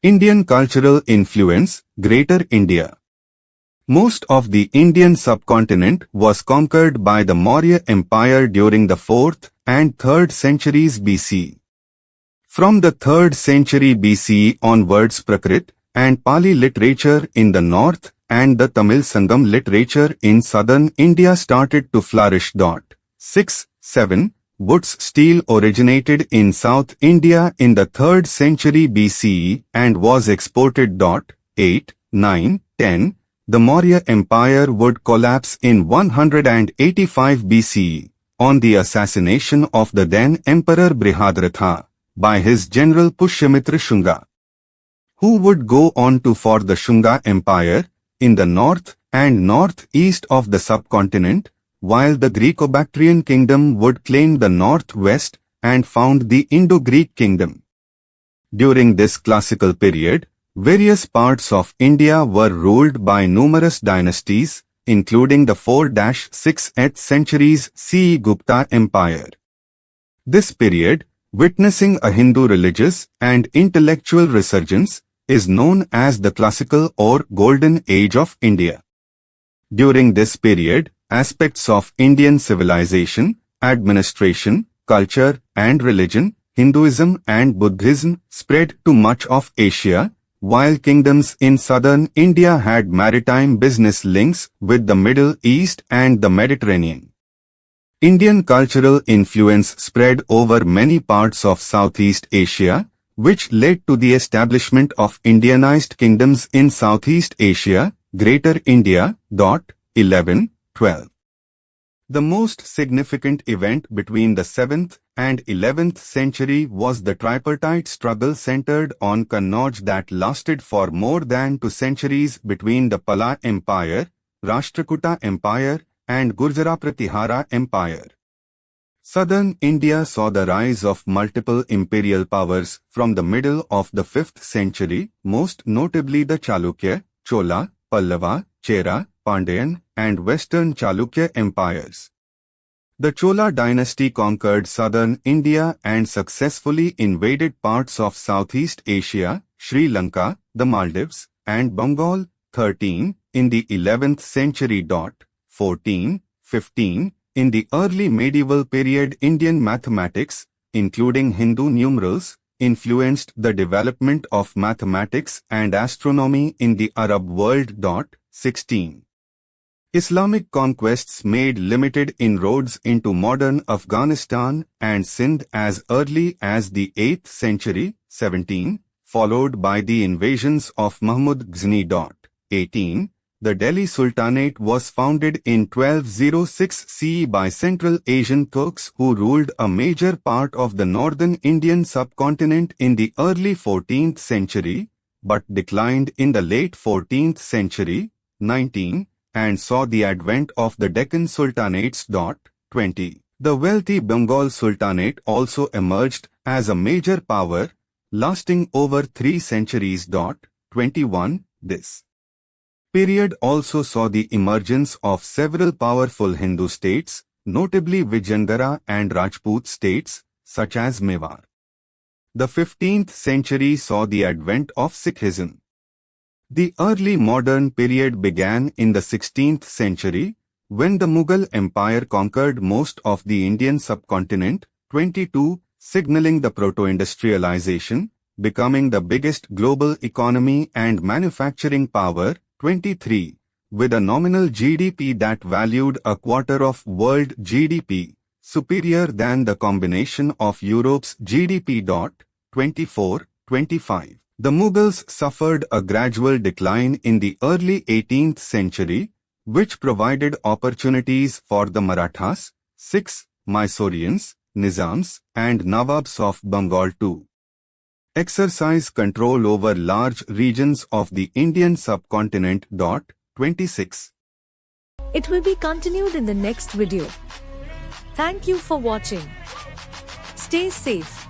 Indian cultural influence, Greater India. Most of the Indian subcontinent was conquered by the Maurya Empire during the 4th and 3rd centuries BC. From the 3rd century BCE onwards, Prakrit and Pali literature in the north and the Tamil Sangam literature in southern India started to flourish. 6-7 Wood's steel originated in South India in the 3rd century BCE and was exported. 8-9-10 The Maurya Empire would collapse in 185 BCE on the assassination of the then Emperor Brihadratha by his general Pushyamitra Shunga, who would go on to form the Shunga Empire in the north and northeast of the subcontinent, while the Greco-Bactrian kingdom would claim the northwest and found the Indo-Greek kingdom. During this classical period, various parts of India were ruled by numerous dynasties, including the 4-6th centuries CE Gupta Empire. This period, witnessing a Hindu religious and intellectual resurgence, is known as the Classical or Golden Age of India. During this period, aspects of Indian civilization, administration, culture and religion, Hinduism and Buddhism spread to much of Asia, while kingdoms in southern India had maritime business links with the Middle East and the Mediterranean. Indian cultural influence spread over many parts of Southeast Asia, which led to the establishment of Indianized kingdoms in Southeast Asia, Greater India. 11-12 The most significant event between the 7th and 11th century was the tripartite struggle centered on Kannauj that lasted for more than 2 centuries between the Pala Empire, Rashtrakuta Empire and Gurjara-Pratihara Empire. Southern India saw the rise of multiple imperial powers from the middle of the 5th century, most notably the Chalukya, Chola, Pallava, Chera, Pandyan and Western Chalukya empires. The Chola dynasty conquered southern India and successfully invaded parts of Southeast Asia, Sri Lanka, the Maldives, and Bengal. 13 In the 11th century. 14-15 In the early medieval period, Indian mathematics, including Hindu numerals, influenced the development of mathematics and astronomy in the Arab world. 16 Islamic conquests made limited inroads into modern Afghanistan and Sindh as early as the 8th century. 17 Followed by the invasions of Mahmud Ghazni. 18 The Delhi Sultanate was founded in 1206 CE by Central Asian Turks who ruled a major part of the northern Indian subcontinent in the early 14th century, but declined in the late 14th century. 19 And saw the advent of the Deccan Sultanates. 20 The wealthy Bengal Sultanate also emerged as a major power, lasting over 3 centuries. 21 This period also saw the emergence of several powerful Hindu states, notably Vijayanagar and Rajput states, such as Mewar. The 15th century saw the advent of Sikhism. The early modern period began in the 16th century, when the Mughal Empire conquered most of the Indian subcontinent. 22 Signaling the proto-industrialization, becoming the biggest global economy and manufacturing power. 23 With a nominal GDP that valued a quarter of world GDP, superior than the combination of Europe's GDP. 24-25 The Mughals suffered a gradual decline in the early 18th century, which provided opportunities for the Marathas, 6 Mysoreans, Nizams, and Nawabs of Bengal to exercise control over large regions of the Indian subcontinent. 26 It will be continued in the next video. Thank you for watching. Stay safe.